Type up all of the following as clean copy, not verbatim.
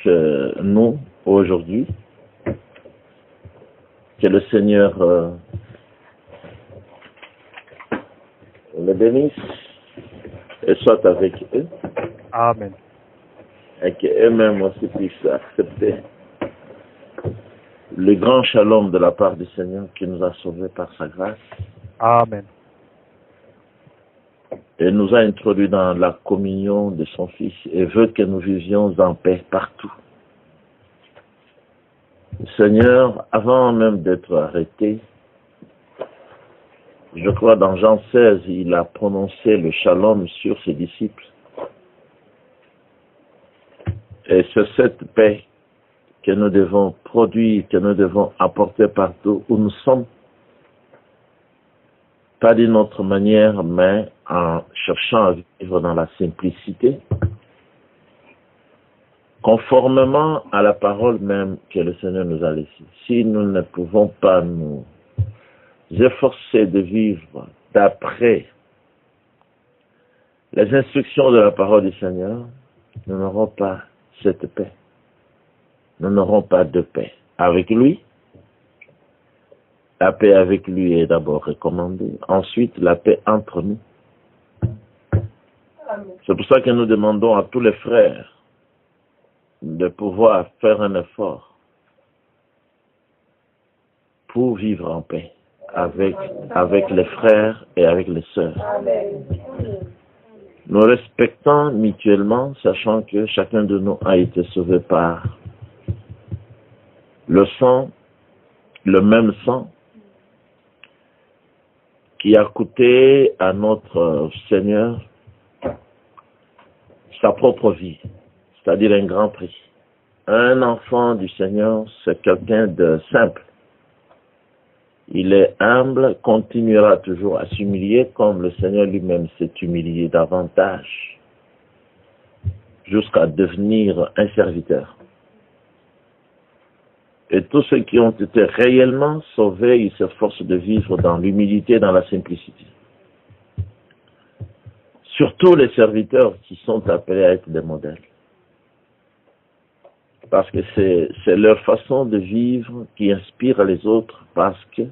nous aujourd'hui. Que le Seigneur les bénisse et soit avec eux. Amen. Et qu'eux-mêmes aussi puissent accepter le grand shalom de la part du Seigneur qui nous a sauvés par sa grâce. Amen. Et nous a introduits dans la communion de son Fils et veut que nous vivions en paix partout. Le Seigneur, avant même d'être arrêté, je crois dans Jean 16, il a prononcé le shalom sur ses disciples. Et c'est cette paix que nous devons produire, que nous devons apporter partout où nous sommes. Pas d'une autre manière, mais en cherchant à vivre dans la simplicité, conformément à la parole même que le Seigneur nous a laissée. Si nous ne pouvons pas nous efforcer de vivre d'après les instructions de la parole du Seigneur, nous n'aurons pas cette paix. Nous n'aurons pas de paix avec lui. La paix avec lui est d'abord recommandée. Ensuite, la paix entre nous. C'est pour ça que nous demandons à tous les frères de pouvoir faire un effort pour vivre en paix avec les frères et avec les sœurs. Nous respectons mutuellement, sachant que chacun de nous a été sauvé par le sang, le même sang, qui a coûté à notre Seigneur sa propre vie, c'est-à-dire un grand prix. Un enfant du Seigneur, c'est quelqu'un de simple. Il est humble, continuera toujours à s'humilier comme le Seigneur lui-même s'est humilié davantage jusqu'à devenir un serviteur. Et tous ceux qui ont été réellement sauvés, ils s'efforcent de vivre dans l'humilité, dans la simplicité. Surtout les serviteurs qui sont appelés à être des modèles. Parce que c'est leur façon de vivre qui inspire les autres, parce que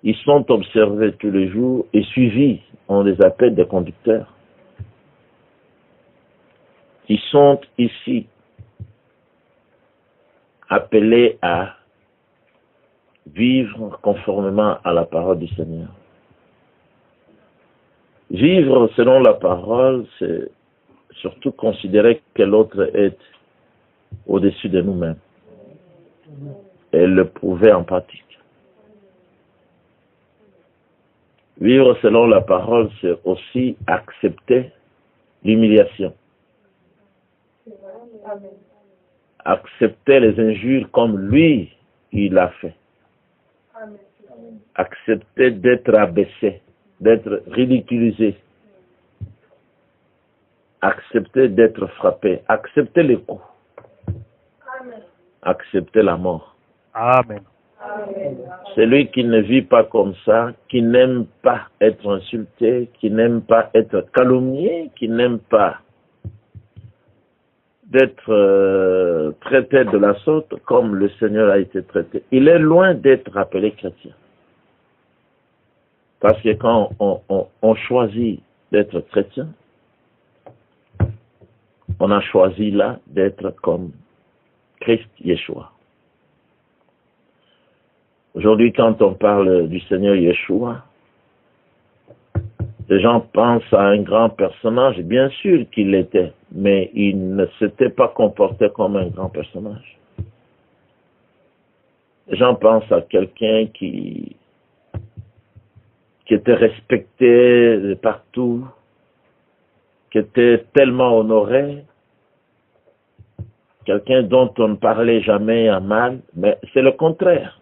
ils sont observés tous les jours et suivis. On les appelle des conducteurs. Ils sont ici appelés à vivre conformément à la parole du Seigneur. Vivre selon la parole, c'est surtout considérer que l'autre est au-dessus de nous-mêmes et le prouver en pratique. Vivre selon la parole, c'est aussi accepter l'humiliation. Accepter les injures comme lui, il a fait. Accepter d'être abaissé, d'être ridiculisé. Accepter d'être frappé. Accepter les coups. Accepter la mort. Amen. Celui qui ne vit pas comme ça, qui n'aime pas être insulté, qui n'aime pas être calomnié, qui n'aime pas d'être traité de la sorte comme le Seigneur a été traité. Il est loin d'être appelé chrétien. Parce que quand on choisit d'être chrétien, on a choisi là d'être comme Christ Yeshua. Aujourd'hui, quand on parle du Seigneur Yeshua, les gens pensent à un grand personnage, bien sûr qu'il l'était, mais il ne s'était pas comporté comme un grand personnage. Les gens pensent à quelqu'un qui était respecté de partout, qui était tellement honoré, quelqu'un dont on ne parlait jamais en mal, mais c'est le contraire.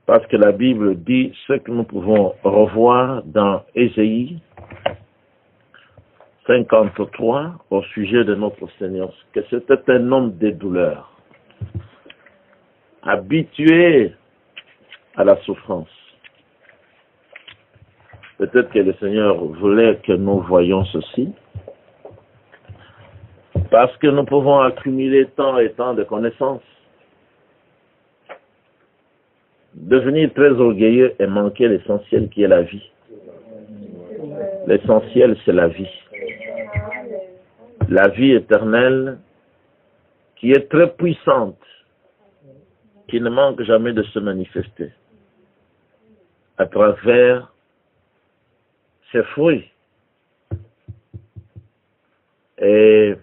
Parce que la Bible dit ce que nous pouvons revoir dans Ésaïe 53 au sujet de notre Seigneur, que c'était un homme de douleur, habitué à la souffrance. Peut-être que le Seigneur voulait que nous voyions ceci, Parce que nous pouvons accumuler tant et tant de connaissances, devenir très orgueilleux et manquer l'essentiel qui est la vie. L'essentiel, c'est la vie. La vie éternelle qui est très puissante, qui ne manque jamais de se manifester à travers ses fruits. Et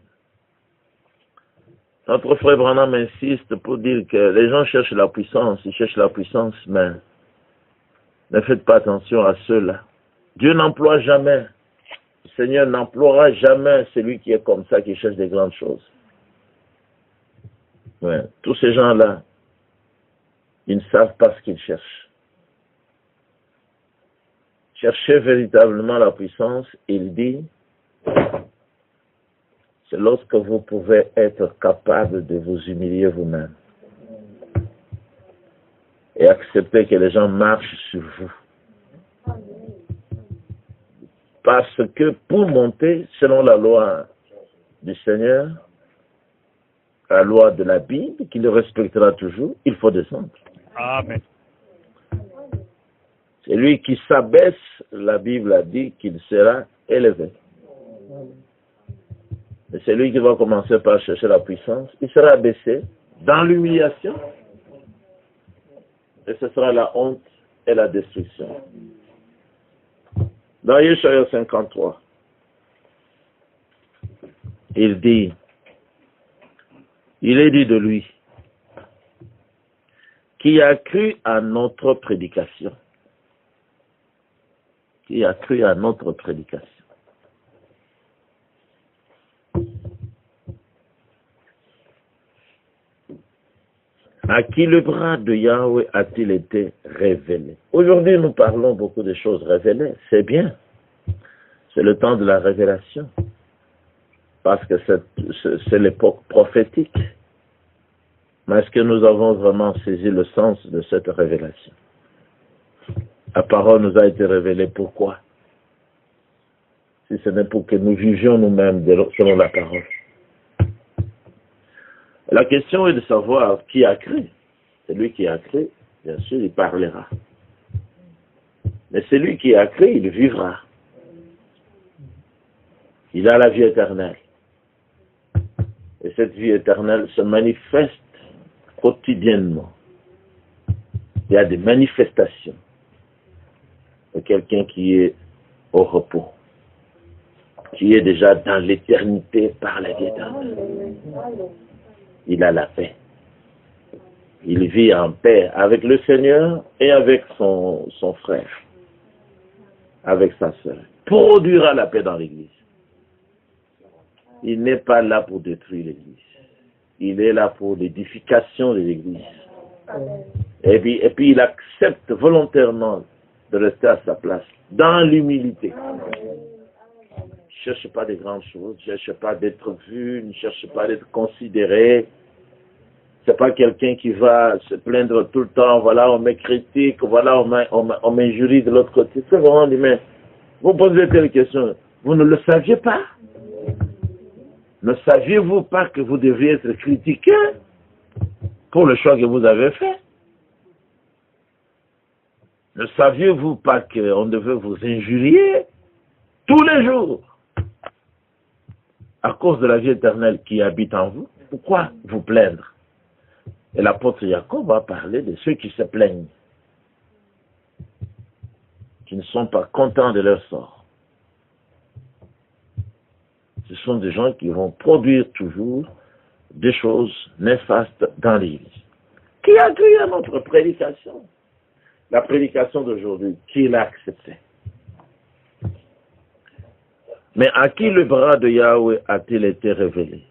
notre frère Branham insiste pour dire que les gens cherchent la puissance, ils cherchent la puissance, mais ne faites pas attention à ceux-là. Dieu n'emploie jamais, le Seigneur n'emploiera jamais celui qui est comme ça, qui cherche des grandes choses. Ouais. Tous ces gens-là, ils ne savent pas ce qu'ils cherchent. Cherchez véritablement la puissance, il dit, c'est lorsque vous pouvez être capable de vous humilier vous-même et accepter que les gens marchent sur vous. Parce que pour monter, selon la loi du Seigneur, la loi de la Bible, qui le respectera toujours, il faut descendre. Amen. Celui qui s'abaisse, la Bible a dit qu'il sera élevé. Et celui qui va commencer par chercher la puissance, il sera abaissé dans l'humiliation. Et ce sera la honte et la destruction. Dans Yeshaya 53, il dit, il est dit de lui, qui a cru à notre prédication. Qui a cru à notre prédication. À qui le bras de Yahweh a-t-il été révélé? Aujourd'hui, nous parlons beaucoup de choses révélées. C'est bien. C'est le temps de la révélation. Parce que c'est l'époque prophétique. Mais est-ce que nous avons vraiment saisi le sens de cette révélation? La parole nous a été révélée pourquoi? Si ce n'est pour que nous vivions nous-mêmes selon la parole. La question est de savoir qui a cru. Celui qui a cru, bien sûr, il parlera. Mais celui qui a cru, il vivra. Il a la vie éternelle. Et cette vie éternelle se manifeste quotidiennement. Il y a des manifestations de quelqu'un qui est au repos, qui est déjà dans l'éternité par la vie éternelle. Il a la paix. Il vit en paix avec le Seigneur et avec son frère, avec sa sœur. Produira la paix dans l'Église. Il n'est pas là pour détruire l'Église. Il est là pour l'édification de l'Église. Et puis il accepte volontairement de rester à sa place, dans l'humilité. Ne cherche pas de grandes choses, ne cherche pas d'être vu, ne cherche pas d'être considéré. C'est pas quelqu'un qui va se plaindre tout le temps, voilà, on me critique, voilà, on m'injurie de l'autre côté. C'est vraiment mais vous posez telle question, vous ne le saviez pas? Ne saviez-vous pas que vous devriez être critiqué pour le choix que vous avez fait? Ne saviez-vous pas qu'on devait vous injurier tous les jours à cause de la vie éternelle qui habite en vous? Pourquoi vous plaindre? Et l'apôtre Jacob va parler de ceux qui se plaignent, qui ne sont pas contents de leur sort. Ce sont des gens qui vont produire toujours des choses néfastes dans l'Église. Qui a cru à notre prédication? La prédication d'aujourd'hui, qui l'a acceptée? Mais à qui le bras de Yahweh a-t-il été révélé?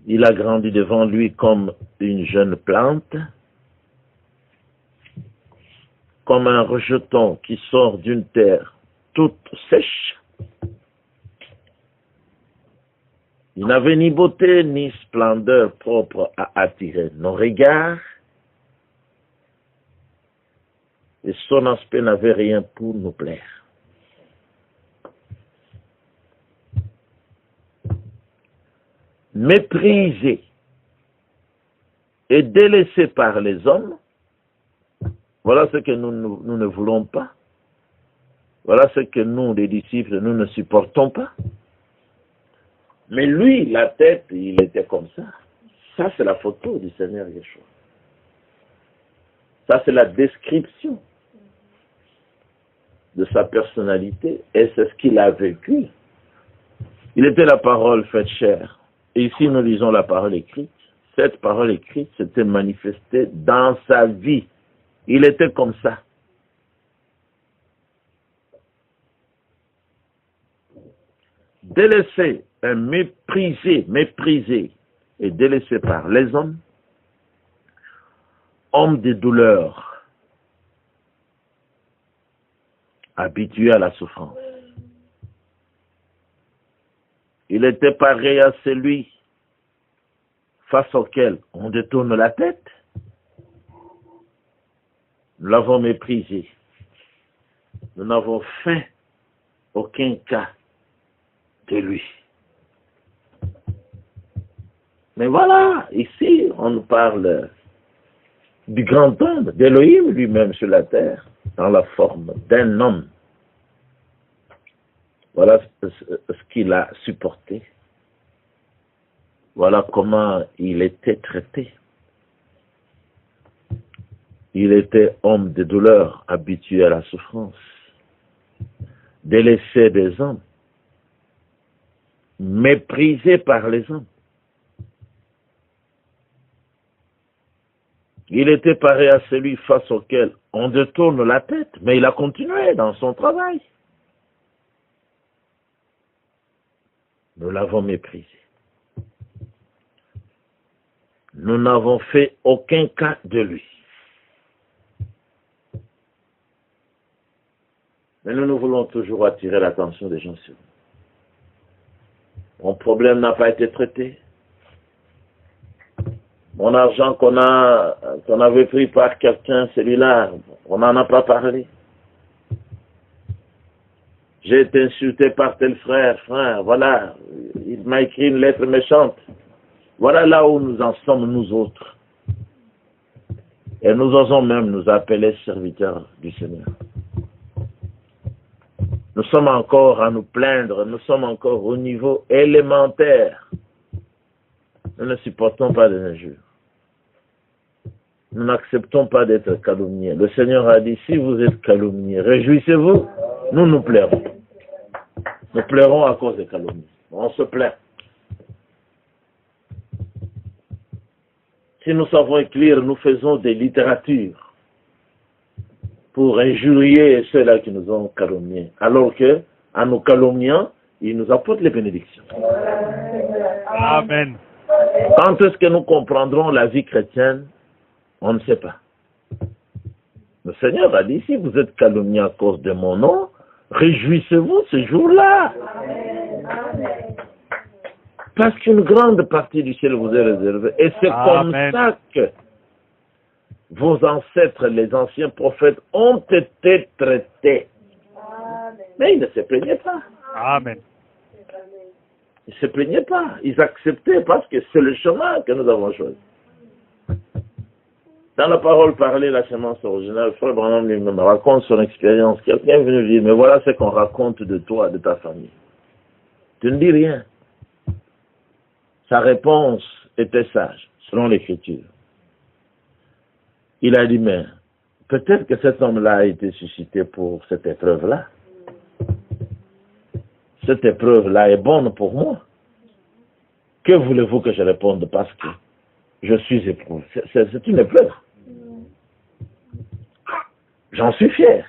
Il a grandi devant lui comme une jeune plante, comme un rejeton qui sort d'une terre toute sèche. Il n'avait ni beauté ni splendeur propre à attirer nos regards, et son aspect n'avait rien pour nous plaire. méprisé et délaissé par les hommes, voilà ce que nous ne voulons pas. Voilà ce que nous, les disciples, nous ne supportons pas. Mais lui, la tête, il était comme ça. Ça, c'est la photo du Seigneur Yeshua. Ça, c'est la description de sa personnalité et c'est ce qu'il a vécu. Il était la parole faite chair. Et ici, nous lisons la parole écrite. Cette parole écrite s'était manifestée dans sa vie. Il était comme ça. Délaissé, méprisé et délaissé par les hommes, homme de douleur, habitué à la souffrance. Il était pareil à celui face auquel on détourne la tête. Nous l'avons méprisé. Nous n'avons fait aucun cas de lui. Mais voilà, ici, on nous parle du grand homme, d'Élohim lui-même sur la terre, dans la forme d'un homme. Voilà ce qu'il a supporté. Voilà comment il était traité. Il était homme de douleur, habitué à la souffrance, délaissé des hommes, méprisé par les hommes. Il était pareil à celui face auquel on détourne la tête, mais il a continué dans son travail. Nous l'avons méprisé. Nous n'avons fait aucun cas de lui. Mais nous voulons toujours attirer l'attention des gens sur nous. Mon problème n'a pas été traité. Mon argent qu'on avait pris par quelqu'un, celui-là, on n'en a pas parlé. J'ai été insulté par tel frère, voilà, il m'a écrit une lettre méchante. Voilà là où nous en sommes, nous autres. Et nous osons même nous appeler serviteurs du Seigneur. Nous sommes encore à nous plaindre, nous sommes encore au niveau élémentaire. Nous ne supportons pas les injures. Nous n'acceptons pas d'être calomniés. Le Seigneur a dit, si vous êtes calomniés, réjouissez-vous, nous pleurons. Nous pleurons à cause des calomnies. On se plaint. Si nous savons écrire, nous faisons des littératures pour injurier ceux-là qui nous ont calomniés. Alors que, en nous calomniant, ils nous apportent les bénédictions. Amen. Quand est-ce que nous comprendrons la vie chrétienne? On ne sait pas. Le Seigneur a dit, si vous êtes calomniés à cause de mon nom, réjouissez-vous ce jour-là. Parce qu'une grande partie du ciel vous est réservée. Et c'est comme ça que vos ancêtres, les anciens prophètes, ont été traités. Mais ils ne se plaignaient pas. Amen. Ils ne se plaignaient pas. Ils acceptaient parce que c'est le chemin que nous avons choisi. Dans la parole parlée, la sémence originale, Frère Branham lui-même raconte son expérience. Quelqu'un est venu lui dire, mais voilà ce qu'on raconte de toi, de ta famille. Tu ne dis rien. Sa réponse était sage, selon l'Écriture. Il a dit, mais peut-être que cet homme-là a été suscité pour cette épreuve-là. Cette épreuve-là est bonne pour moi. Que voulez-vous que je réponde parce que je suis éprouvé? C'est une épreuve. J'en suis fier.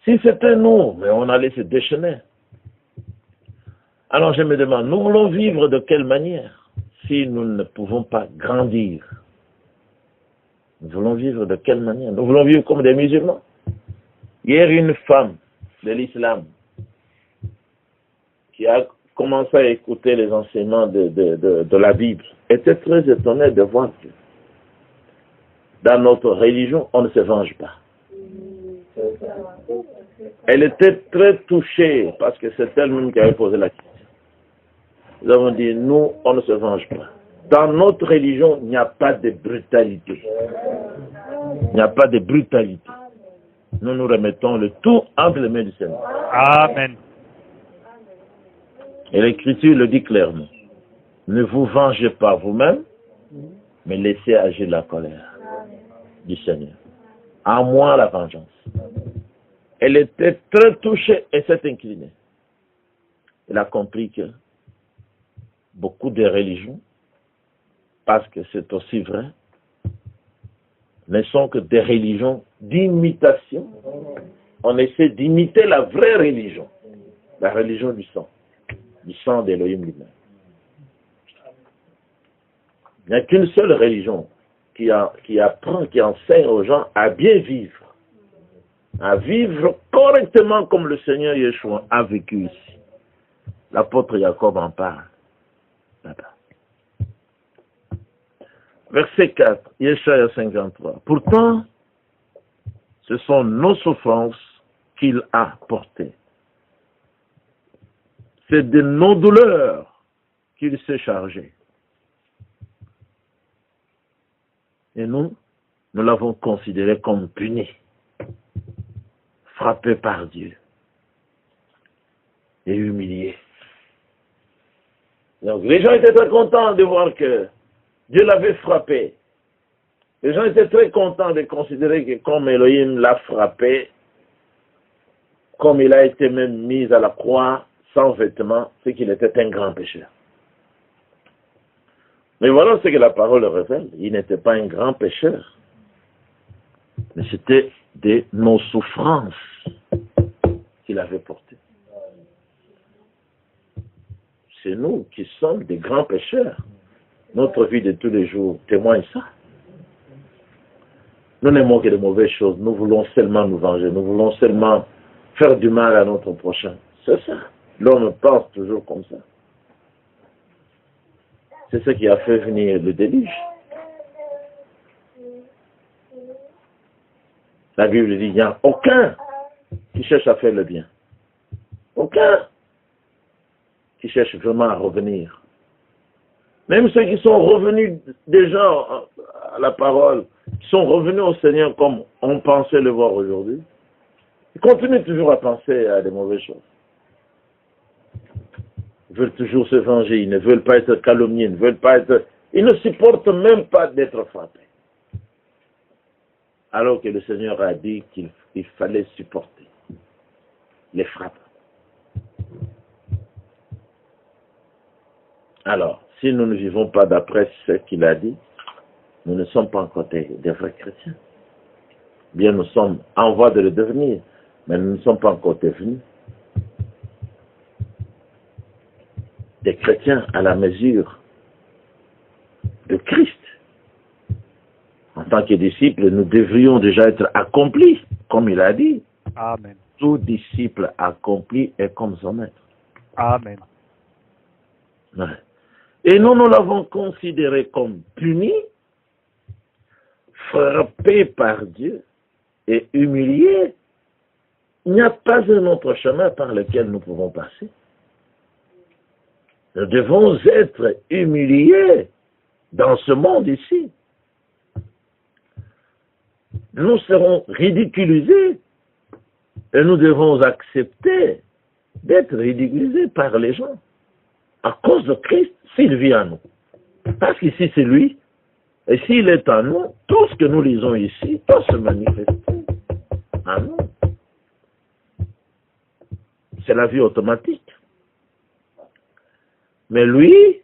Si c'était nous, mais on allait se déchaîner. Alors je me demande, nous voulons vivre de quelle manière si nous ne pouvons pas grandir? Nous voulons vivre de quelle manière? Nous voulons vivre comme des musulmans. Hier, une femme de l'islam qui a commencé à écouter les enseignements de la Bible était très étonnée de voir que dans notre religion, on ne se venge pas. Elle était très touchée parce que c'est elle-même qui avait posé la question. Nous avons dit, nous, on ne se venge pas. Dans notre religion, il n'y a pas de brutalité. Il n'y a pas de brutalité. Nous nous remettons le tout entre les mains du Seigneur. Amen. Et l'Écriture le dit clairement. Ne vous vengez pas vous-même, mais laissez agir la colère du Seigneur. À moi la vengeance. Elle était très touchée et s'est inclinée. Elle a compris que beaucoup de religions, parce que c'est aussi vrai, ne sont que des religions d'imitation. On essaie d'imiter la vraie religion, la religion du sang d'Élohim lui-même. Il n'y a qu'une seule religion qui apprend, qui enseigne aux gens à bien vivre, à vivre correctement comme le Seigneur Yeshua a vécu ici. L'apôtre Jacob en parle là-bas. Verset 4, Yeshaya 53. Pourtant, ce sont nos souffrances qu'il a portées. C'est de nos douleurs qu'il s'est chargé. Et nous l'avons considéré comme puni, frappé par Dieu et humilié. Donc les gens étaient très contents de voir que Dieu l'avait frappé. Les gens étaient très contents de considérer que comme Elohim l'a frappé, comme il a été même mis à la croix sans vêtements, c'est qu'il était un grand pécheur. Mais voilà ce que la parole révèle. Il n'était pas un grand pécheur, mais c'était de nos souffrances qu'il avait portées. C'est nous qui sommes des grands pécheurs. Notre vie de tous les jours témoigne ça. Nous n'aimons que de mauvaises choses. Nous voulons seulement nous venger. Nous voulons seulement faire du mal à notre prochain. C'est ça. L'homme pense toujours comme ça. C'est ce qui a fait venir le déluge. La Bible dit, il n'y a aucun qui cherche à faire le bien. Aucun qui cherche vraiment à revenir. Même ceux qui sont revenus déjà à la parole, qui sont revenus au Seigneur comme on pensait le voir aujourd'hui, ils continuent toujours à penser à des mauvaises choses. Ils veulent toujours se venger, ils ne veulent pas être calomniés, ils ne supportent même pas d'être frappés. Alors que le Seigneur a dit qu'il fallait supporter les frappes. Alors, si nous ne vivons pas d'après ce qu'il a dit, nous ne sommes pas encore des vrais chrétiens. Bien, nous sommes en voie de le devenir, mais nous ne sommes pas encore devenus des chrétiens à la mesure de Christ. En tant que disciples, nous devrions déjà être accomplis, comme il a dit. Amen. Tout disciple accompli est comme son maître. Amen. Ouais. Et nous l'avons considéré comme puni, frappé par Dieu et humilié. Il n'y a pas un autre chemin par lequel nous pouvons passer. Nous devons être humiliés dans ce monde ici. Nous serons ridiculisés et nous devons accepter d'être ridiculisés par les gens à cause de Christ s'il vit en nous. Parce qu'ici c'est lui, et s'il est en nous, tout ce que nous lisons ici peut se manifester en nous. C'est la vie automatique. Mais lui,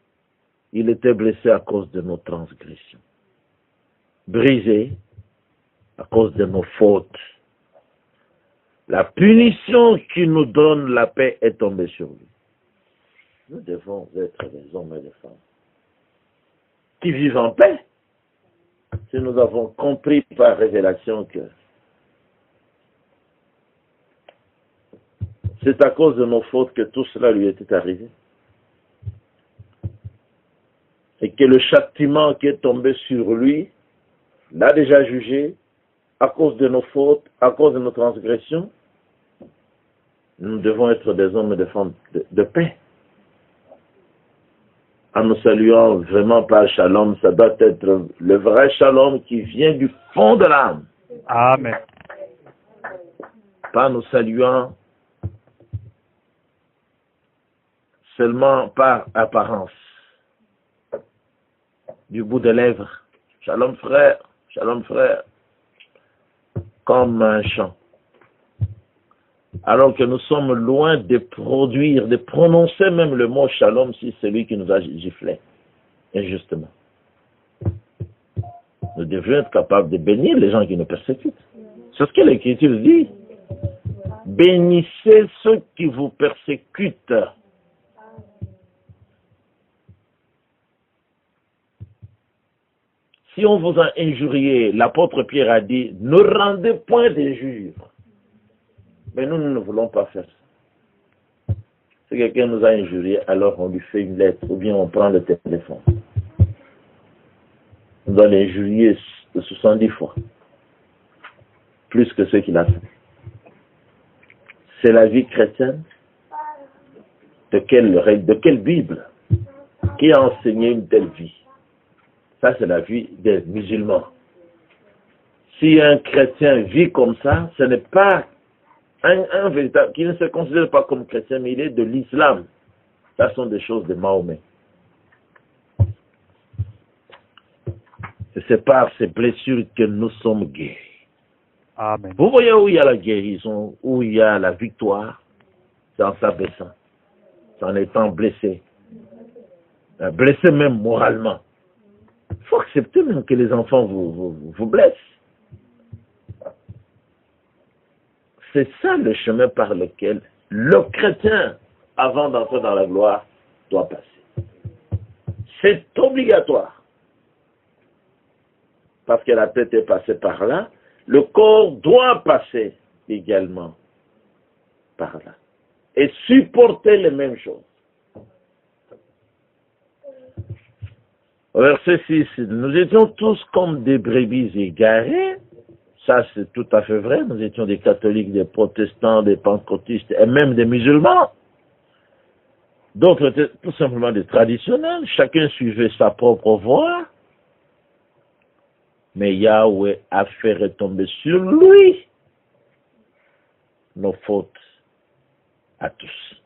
il était blessé à cause de nos transgressions, brisé à cause de nos fautes. La punition qui nous donne la paix est tombée sur lui. Nous devons être des hommes et des femmes qui vivent en paix. Si nous avons compris par révélation que c'est à cause de nos fautes que tout cela lui était arrivé. Et que le châtiment qui est tombé sur lui l'a déjà jugé à cause de nos fautes, à cause de nos transgressions. Nous devons être des hommes et des femmes de paix. en nous saluant vraiment par shalom, ça doit être le vrai shalom qui vient du fond de l'âme. Amen. Pas nous saluant seulement par apparence, du bout des lèvres. Shalom frère, comme un chant. Alors que nous sommes loin de produire, de prononcer même le mot shalom si c'est lui qui nous a giflé, injustement. Nous devrions être capables de bénir les gens qui nous persécutent. C'est ce que l'Écriture dit. Bénissez ceux qui vous persécutent. Si on vous a injurié, l'apôtre Pierre a dit, ne rendez point d'injures. Mais nous ne voulons pas faire ça. Si quelqu'un nous a injurié, alors on lui fait une lettre, ou bien on prend le téléphone. On doit l'injurier 70 fois. Plus que ce qu'il a fait. C'est la vie chrétienne. De quelle Bible qui a enseigné une telle vie? Ça, c'est la vie des musulmans. Si un chrétien vit comme ça, ce n'est pas un véritable, qui ne se considère pas comme chrétien, mais il est de l'islam. Ça sont des choses de Mahomet. C'est par ces blessures que nous sommes guéris. Amen. Vous voyez où il y a la guérison, où il y a la victoire, c'est en s'abaissant, c'est en étant blessé. Blessé même moralement. Il faut accepter même que les enfants vous blessent. C'est ça le chemin par lequel le chrétien, avant d'entrer dans la gloire, doit passer. C'est obligatoire. Parce que la tête est passée par là, le corps doit passer également par là. Et supporter les mêmes choses. Verset 6, nous étions tous comme des brebis égarées. Ça, c'est tout à fait vrai. Nous étions des catholiques, des protestants, des pentecôtistes et même des musulmans. D'autres étaient tout simplement des traditionnels. Chacun suivait sa propre voie. Mais Yahweh a fait retomber sur lui nos fautes à tous.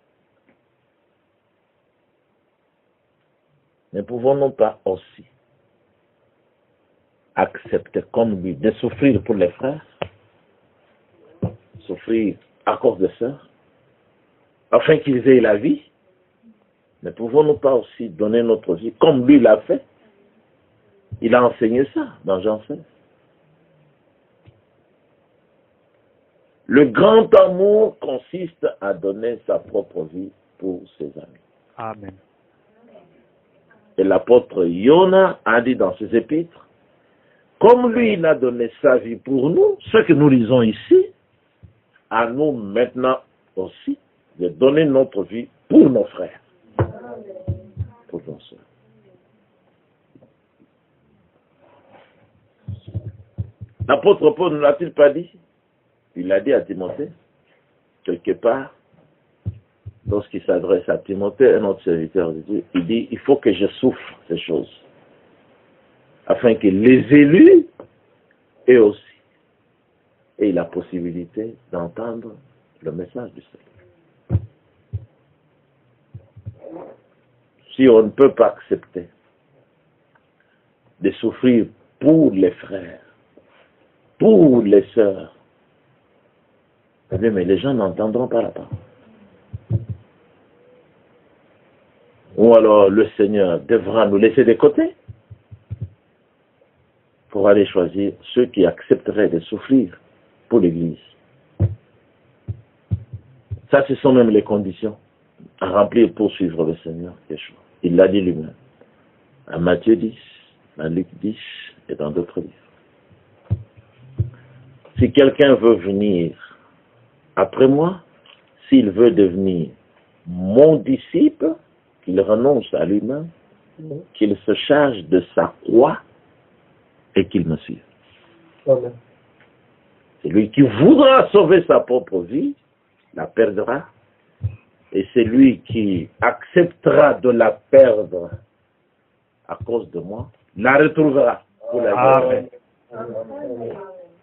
Ne pouvons-nous pas aussi accepter comme lui de souffrir pour les frères, souffrir à cause de ça, afin qu'ils aient la vie? Ne pouvons-nous pas aussi donner notre vie comme lui l'a fait? Il a enseigné ça dans Jean 16. Le grand amour consiste à donner sa propre vie pour ses amis. Amen. Et l'apôtre Yona a dit dans ses épîtres, comme lui il a donné sa vie pour nous, ce que nous lisons ici, à nous maintenant aussi de donner notre vie pour nos frères, pour nos soeurs. L'apôtre Paul ne l'a-t-il pas dit? Il l'a dit à Timothée, quelque part, lorsqu'il s'adresse à Timothée, un autre serviteur de Dieu, il dit, il faut que je souffre ces choses, afin que les élus aient aussi aient la possibilité d'entendre le message du Seigneur. Si on ne peut pas accepter de souffrir pour les frères, pour les sœurs, mais les gens n'entendront pas la parole. Ou alors le Seigneur devra nous laisser de côté pour aller choisir ceux qui accepteraient de souffrir pour l'Église. Ça, ce sont même les conditions à remplir pour suivre le Seigneur Yeshua. Il l'a dit lui-même. À Matthieu 10, à Luc 10 et dans d'autres livres. Si quelqu'un veut venir après moi, s'il veut devenir mon disciple, qu'il renonce à lui-même, qu'il se charge de sa croix et qu'il me suive. Amen. Celui qui voudra sauver sa propre vie, la perdra. Et celui qui acceptera de la perdre à cause de moi, la retrouvera pour la Amen. vie.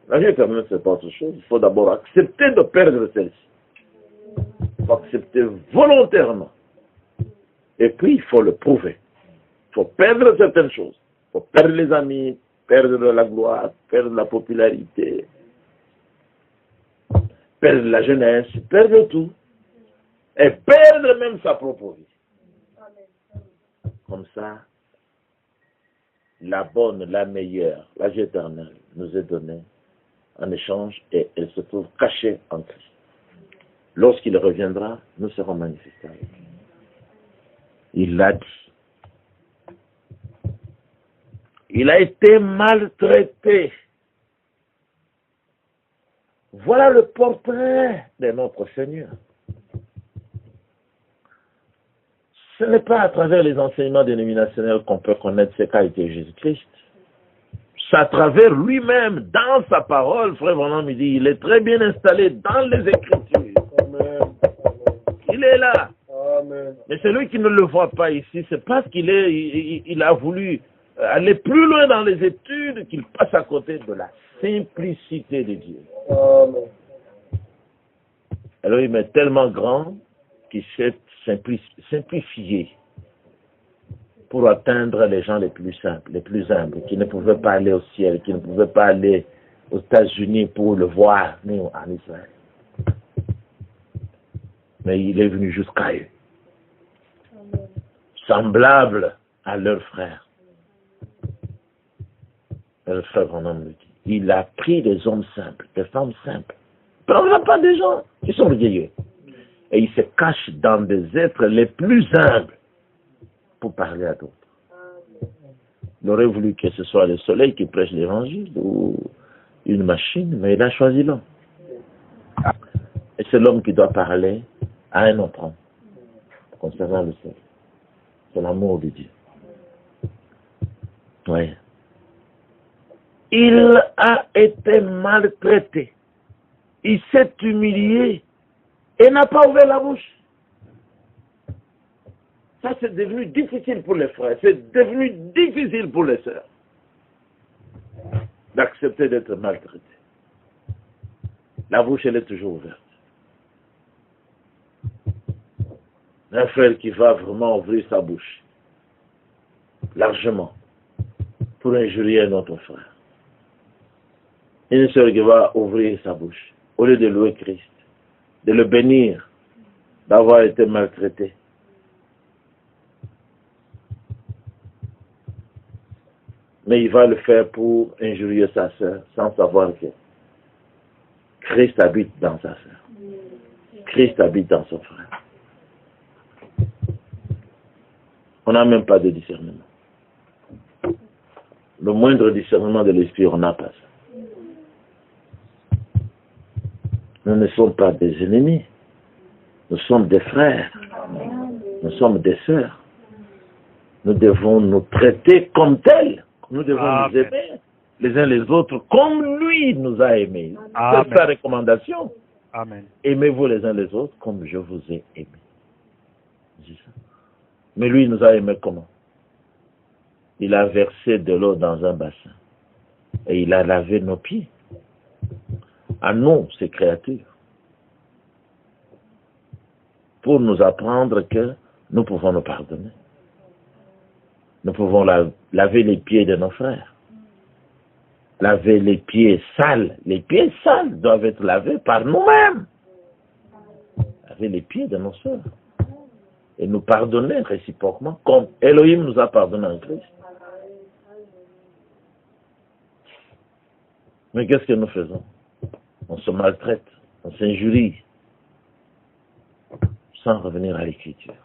La vie éternelle, c'est pas autre chose. Il faut d'abord accepter de perdre celle-ci. Il faut accepter volontairement. Et puis, il faut le prouver. Il faut perdre certaines choses. Il faut perdre les amis, perdre la gloire, perdre la popularité, perdre la jeunesse, perdre tout. Et perdre même sa propre vie. Comme ça, la bonne, la meilleure, la vie éternelle nous est donnée en échange et elle se trouve cachée en Christ. Lorsqu'il reviendra, nous serons manifestés avec lui. Il l'a dit. Il a été maltraité. Voilà le portrait de notre Seigneur. Ce n'est pas à travers les enseignements dénominationnels qu'on peut connaître ce qu'a été Jésus-Christ. C'est à travers lui-même, dans sa parole, frère Branham me dit, il est très bien installé dans les Écritures. Amen. Il est là. Amen. Mais celui qui ne le voit pas ici, c'est parce il a voulu aller plus loin dans les études qu'il passe à côté de la simplicité de Dieu. Amen. Alors il est tellement grand qu'il s'est simplifié pour atteindre les gens les plus simples, les plus humbles, qui ne pouvaient pas aller au ciel, qui ne pouvaient pas aller aux États-Unis pour le voir, ni en Israël. Mais il est venu jusqu'à eux, semblable à leurs frères. Et le frère Branham le dit. Il a pris des hommes simples, des femmes simples. Mais on n'a pas des gens qui sont vieilleux. Et il se cache dans des êtres les plus humbles pour parler à d'autres. Il aurait voulu que ce soit le soleil qui prêche l'évangile ou une machine, mais il a choisi l'homme. Et c'est l'homme qui doit parler à un autre homme concernant le ciel. C'est l'amour de Dieu. Oui. Il a été maltraité. Il s'est humilié et n'a pas ouvert la bouche. Ça, c'est devenu difficile pour les frères. C'est devenu difficile pour les sœurs d'accepter d'être maltraités. La bouche, elle est toujours ouverte. Un frère qui va vraiment ouvrir sa bouche largement pour injurier un autre frère. Une sœur qui va ouvrir sa bouche au lieu de louer Christ, de le bénir, d'avoir été maltraité. Mais il va le faire pour injurier sa sœur sans savoir que Christ habite dans sa sœur. Christ habite dans son frère. On n'a même pas de discernement. Le moindre discernement de l'esprit, on n'a pas ça. Nous ne sommes pas des ennemis. Nous sommes des frères. Nous sommes des sœurs. Nous devons nous traiter comme tels. Nous devons nous aimer les uns les autres comme lui nous a aimés. C'est sa recommandation. Amen. Aimez-vous les uns les autres comme je vous ai aimé. C'est ça. Mais lui, il nous a aimés comment? Il a versé de l'eau dans un bassin. Et il a lavé nos pieds. À nous, ces créatures. Pour nous apprendre que nous pouvons nous pardonner. Nous pouvons laver les pieds de nos frères. Laver les pieds sales. Les pieds sales doivent être lavés par nous-mêmes. Laver les pieds de nos sœurs. Et nous pardonner réciproquement comme Elohim nous a pardonné en Christ. Mais qu'est-ce que nous faisons? On se maltraite, on s'injurie, sans revenir à l'écriture.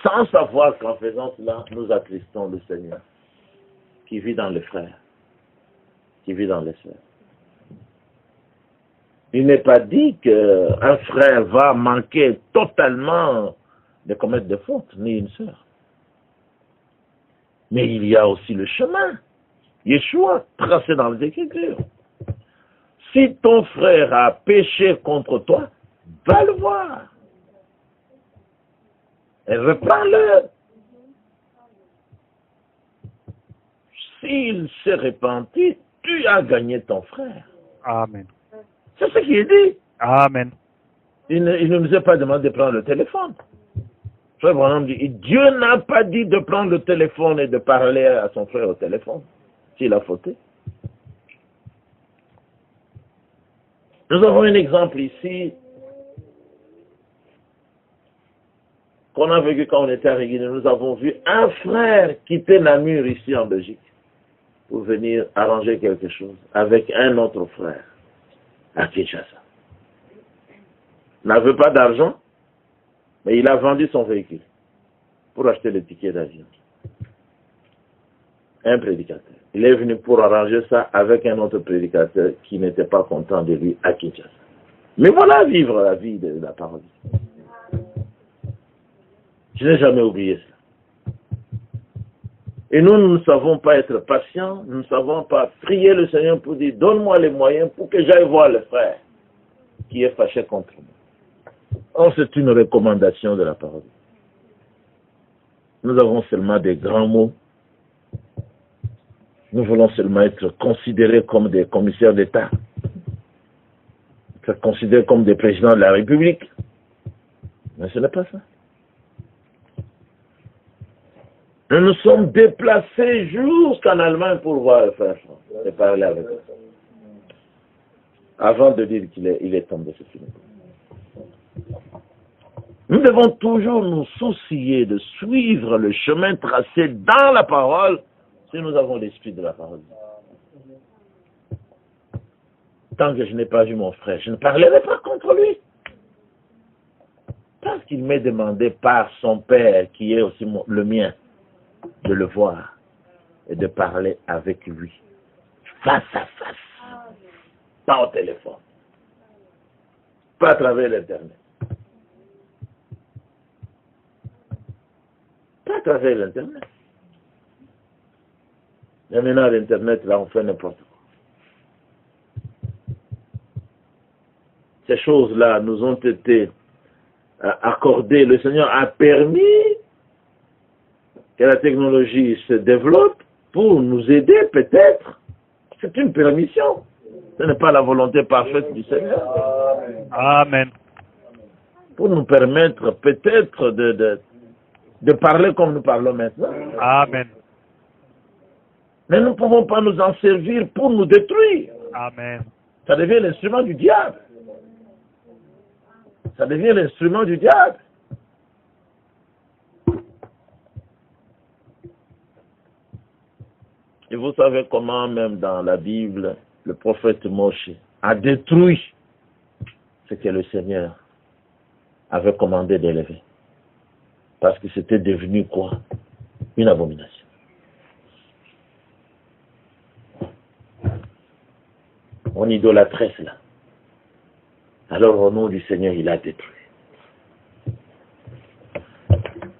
Sans savoir qu'en faisant cela, nous attristons le Seigneur, qui vit dans les frères, qui vit dans les sœurs. Il n'est pas dit qu'un frère va manquer totalement de commettre des fautes, ni une sœur. Mais il y a aussi le chemin, Yeshua, tracé dans les Écritures. Si ton frère a péché contre toi, va le voir. Et reprends-le. s'il s'est repenti, tu as gagné ton frère. Amen. C'est ce qui est dit. Amen. Il ne nous a pas demandé de prendre le téléphone. Frère Branham dit, Dieu n'a pas dit de prendre le téléphone et de parler à son frère au téléphone, s'il a fauté. Nous avons un exemple ici, qu'on a vécu quand on était à Réguiné. Nous avons vu un frère quitter Namur ici en Belgique pour venir arranger quelque chose avec un autre frère à Kinshasa. Il n'avait pas d'argent, mais il a vendu son véhicule pour acheter le ticket d'avion. Un prédicateur. Il est venu pour arranger ça avec un autre prédicateur qui n'était pas content de lui à Kinshasa. Mais voilà vivre la vie de la parole. Je n'ai jamais oublié ça. Et nous ne savons pas être patients, nous ne savons pas prier le Seigneur pour dire, donne-moi les moyens pour que j'aille voir le frère qui est fâché contre moi. Or, c'est une recommandation de la parole. Nous avons seulement des grands mots. Nous voulons seulement être considérés comme des commissaires d'État, être considérés comme des présidents de la République. Mais ce n'est pas ça. Nous nous sommes déplacés jusqu'en Allemagne pour voir le frère et parler avec lui. Avant de dire qu'il est tombé ce film. Nous devons toujours nous soucier de suivre le chemin tracé dans la parole si nous avons l'esprit de la parole. Tant que je n'ai pas vu mon frère, je ne parlerai pas contre lui. Parce qu'il m'est demandé par son père, qui est aussi le mien, de le voir et de parler avec lui, face à face, pas au téléphone, pas à travers l'Internet. Pas à travers l'Internet. Et maintenant, l'Internet, là, on fait n'importe quoi. Ces choses-là nous ont été accordées. Le Seigneur a permis que la technologie se développe pour nous aider, peut-être. C'est une permission. Ce n'est pas la volonté parfaite du Seigneur. Amen. Pour nous permettre, peut-être, de parler comme nous parlons maintenant. Amen. Mais nous ne pouvons pas nous en servir pour nous détruire. Amen. Ça devient l'instrument du diable. Ça devient l'instrument du diable. Et vous savez comment même dans la Bible, le prophète Moshe a détruit ce que le Seigneur avait commandé d'élever. Parce que c'était devenu quoi? Une abomination. On idolâtrait cela. Alors au nom du Seigneur, il a détruit.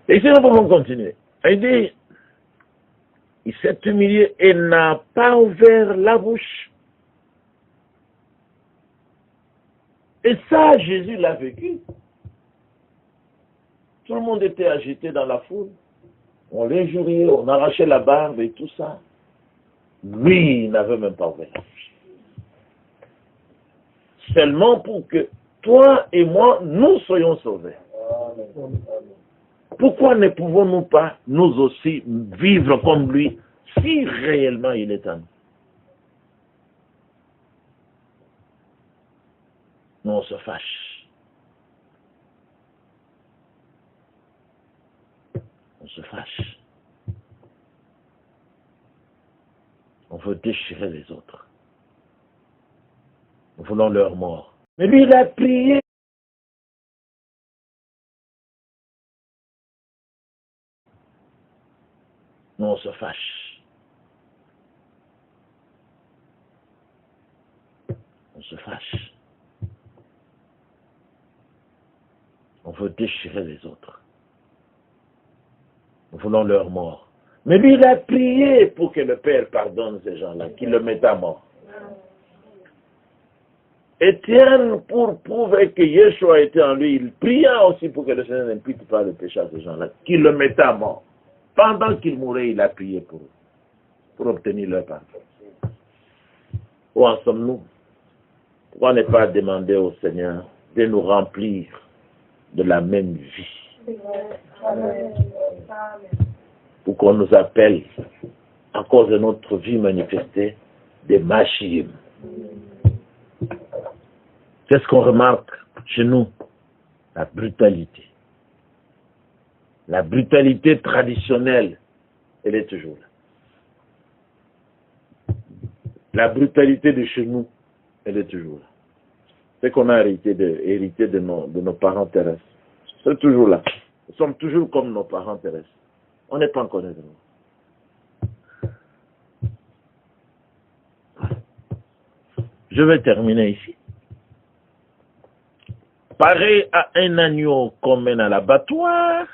Et si nous pouvons continuer. Il dit, il s'est humilié et n'a pas ouvert la bouche. Et ça, Jésus l'a vécu. Tout le monde était agité dans la foule. On l'injuriait, on arrachait la barbe et tout ça. Lui, il n'avait même pas ouvert la bouche. Seulement pour que toi et moi, nous soyons sauvés. Pourquoi ne pouvons-nous pas, nous aussi, vivre comme lui, si réellement il est en nous? Nous, on se fâche. On se fâche. On veut déchirer les autres. Nous voulons leur mort. Mais lui, il a prié. Nous, on se fâche. On se fâche. On veut déchirer les autres. Nous voulons leur mort. Mais lui, il a prié pour que le Père pardonne ces gens-là, qu'il le mette à mort. Étienne, pour prouver que Yeshua était en lui, il pria aussi pour que le Seigneur n'impute pas le péché à ces gens-là, qu'il le mette à mort. Pendant qu'il mourait, il a prié pour eux. pour obtenir leur pardon. Où en sommes-nous? Pourquoi ne pas demander au Seigneur de nous remplir de la même vie? Pour qu'on nous appelle, à cause de notre vie manifestée, des Machim. Qu'est-ce qu'on remarque chez nous? La brutalité. La brutalité traditionnelle, elle est toujours là. La brutalité de chez nous, elle est toujours là. C'est qu'on a hérité de nos parents terrestres. C'est toujours là. Nous sommes toujours comme nos parents terrestres. On n'est pas encore de nous. Je vais terminer ici. Pareil à un agneau qu'on mène à l'abattoir,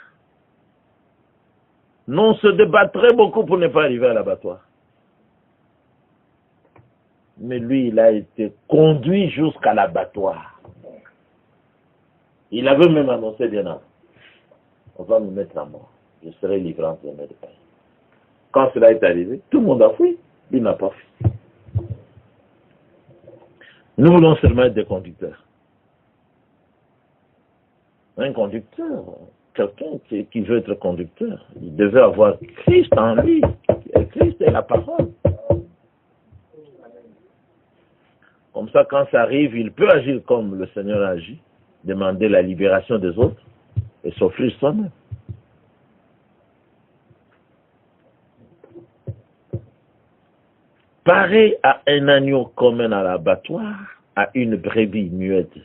non se débattrait beaucoup pour ne pas arriver à l'abattoir. Mais lui, il a été conduit jusqu'à l'abattoir. Il avait même annoncé bien avant. On va me mettre à mort. Je serai livré entre les mains de Père. Quand cela est arrivé, tout le monde a fui. Il n'a pas fui. Nous voulons seulement être des conducteurs. Un conducteur, quelqu'un qui veut être conducteur, il devait avoir Christ en lui. Et Christ est la parole. Comme ça, quand ça arrive, il peut agir comme le Seigneur agit, demander la libération des autres et s'offrir soi-même. Pareil à un agneau qu'on mène à l'abattoir, à une brebis muette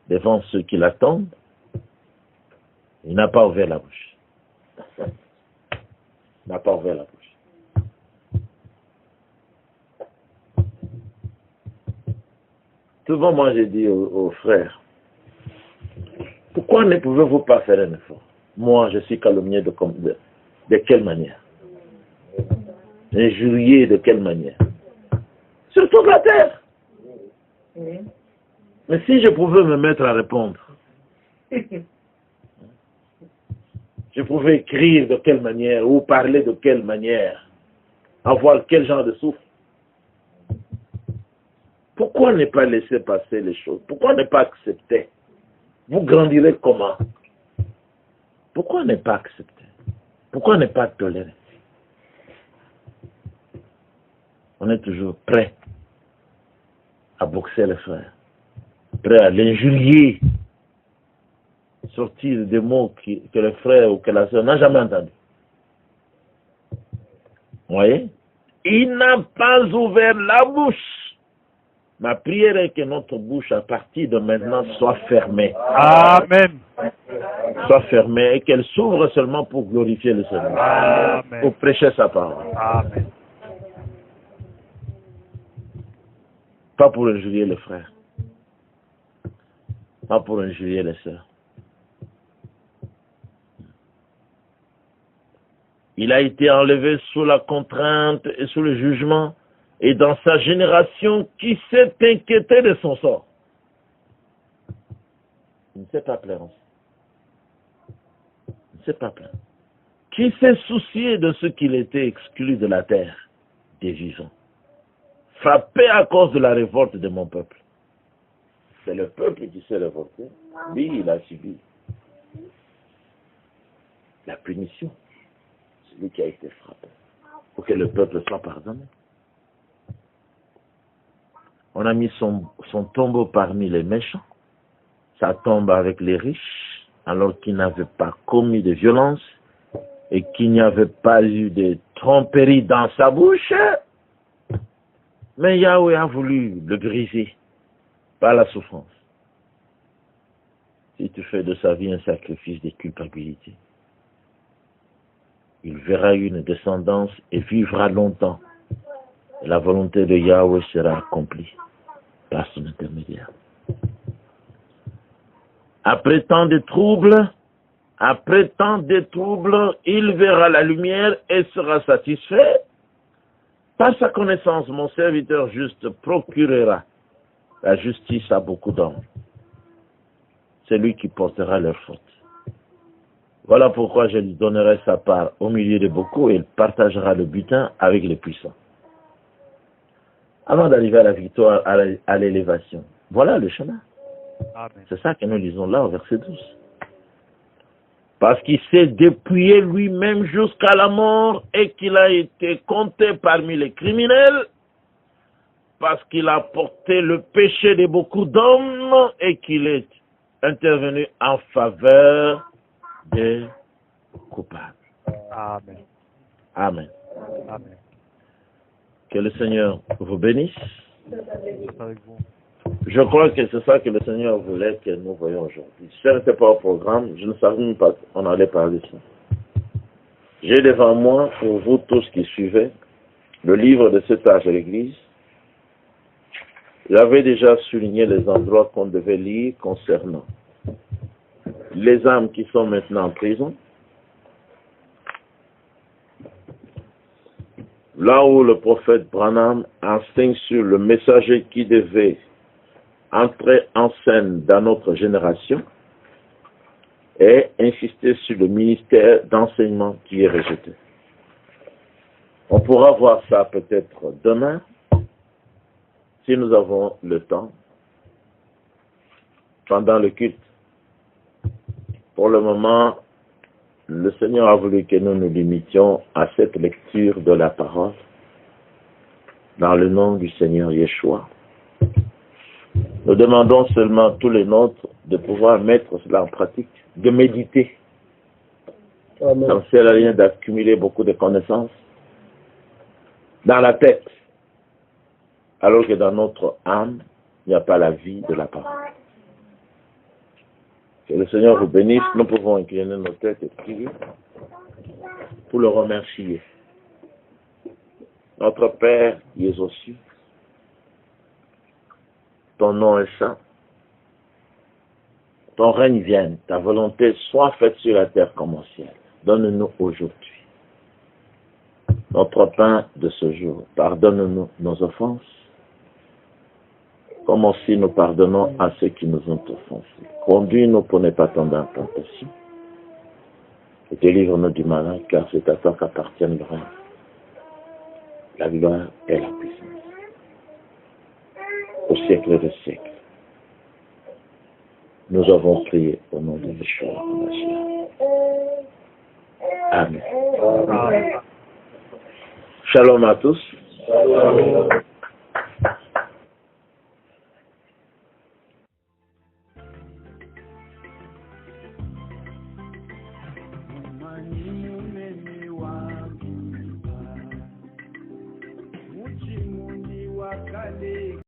devant ceux qui l'attendent, il n'a pas ouvert la bouche. Il n'a pas ouvert la bouche. Souvent, moi, j'ai dit aux frères, pourquoi ne pouvez-vous pas faire un effort? Moi, je suis calomnié de quelle manière? Injurié de quelle manière? Sur toute la terre. Mais si je pouvais me mettre à répondre, je pouvais écrire de quelle manière, ou parler de quelle manière, avoir quel genre de souffle. Pourquoi ne pas laisser passer les choses? Pourquoi ne pas accepter? Vous grandirez comment? Pourquoi ne pas accepter? Pourquoi ne pas tolérer? On est toujours prêt à boxer le frère, prêt à l'injurier, sortir des mots que le frère ou que la soeur n'a jamais entendu. Vous voyez? Il n'a pas ouvert la bouche. Ma prière est que notre bouche, à partir de maintenant, soit fermée. Amen. Soit fermée et qu'elle s'ouvre seulement pour glorifier le Seigneur. Amen. Pour prêcher sa parole. Amen. Pas pour injurier les frères. Pas pour injurier les sœurs. Il a été enlevé sous la contrainte et sous le jugement. Et dans sa génération, qui s'est inquiété de son sort? Il ne s'est pas plaint. Il ne s'est pas plaint. Qui s'est soucié de ce qu'il était exclu de la terre des vivants? Frappé à cause de la révolte de mon peuple. C'est le peuple qui s'est révolté. Lui, il a subi la punition. C'est lui qui a été frappé. Pour que le peuple soit pardonné. On a mis son tombeau parmi les méchants. Sa tombe avec les riches, alors qu'il n'avait pas commis de violence et qu'il n'y avait pas eu de tromperie dans sa bouche. Mais Yahweh a voulu le briser par la souffrance. Si tu fais de sa vie un sacrifice de culpabilité, il verra une descendance et vivra longtemps. Et la volonté de Yahweh sera accomplie par son intermédiaire. Après tant de troubles, il verra la lumière et sera satisfait. Par sa connaissance, mon serviteur juste procurera la justice à beaucoup d'hommes. C'est lui qui portera leurs fautes. Voilà pourquoi je lui donnerai sa part au milieu de beaucoup et il partagera le butin avec les puissants. avant d'arriver à la victoire, à l'élévation. Voilà le chemin. Amen. C'est ça que nous lisons là au verset 12. Parce qu'il s'est dépouillé lui-même jusqu'à la mort et qu'il a été compté parmi les criminels, parce qu'il a porté le péché de beaucoup d'hommes et qu'il est intervenu en faveur des coupables. Amen. Amen. Amen. Que le Seigneur vous bénisse. C'est avec vous. Je crois que c'est ça que le Seigneur voulait que nous voyions aujourd'hui. Ce n'était pas au programme, je ne savais même pas qu'on allait parler de ça. J'ai devant moi, pour vous tous qui suivez, le livre de cet âge de l'Église. J'avais déjà souligné les endroits qu'on devait lire concernant les âmes qui sont maintenant en prison, là où le prophète Branham enseigne sur le messager qui devait entrer en scène dans notre génération et insister sur le ministère d'enseignement qui est rejeté. On pourra voir ça peut-être demain, si nous avons le temps, pendant le culte. Pour le moment, le Seigneur a voulu que nous nous limitions à cette lecture de la parole dans le nom du Seigneur Yeshua. Nous demandons seulement tous les nôtres de pouvoir mettre cela en pratique, de méditer. Amen. Ça ne sert à rien d'accumuler beaucoup de connaissances dans la tête, alors que dans notre âme, il n'y a pas la vie de la parole. Que le Seigneur vous bénisse. Nous pouvons incliner nos têtes et prier pour le remercier. Notre Père qui es aux cieux, ton nom est saint. Ton règne vienne, ta volonté soit faite sur la terre comme au ciel. Donne-nous aujourd'hui notre pain de ce jour. Pardonne-nous nos offenses, comme aussi nous pardonnons à ceux qui nous ont offensés. Conduis-nous pour ne pas tomber en tentation. Et délivre-nous du malin, car c'est à toi qu'appartiennent le règne, la gloire et la puissance. Au siècle des siècles. Nous avons prié au nom de Yeshua. Amen. Amen. Shalom à tous. Shalom.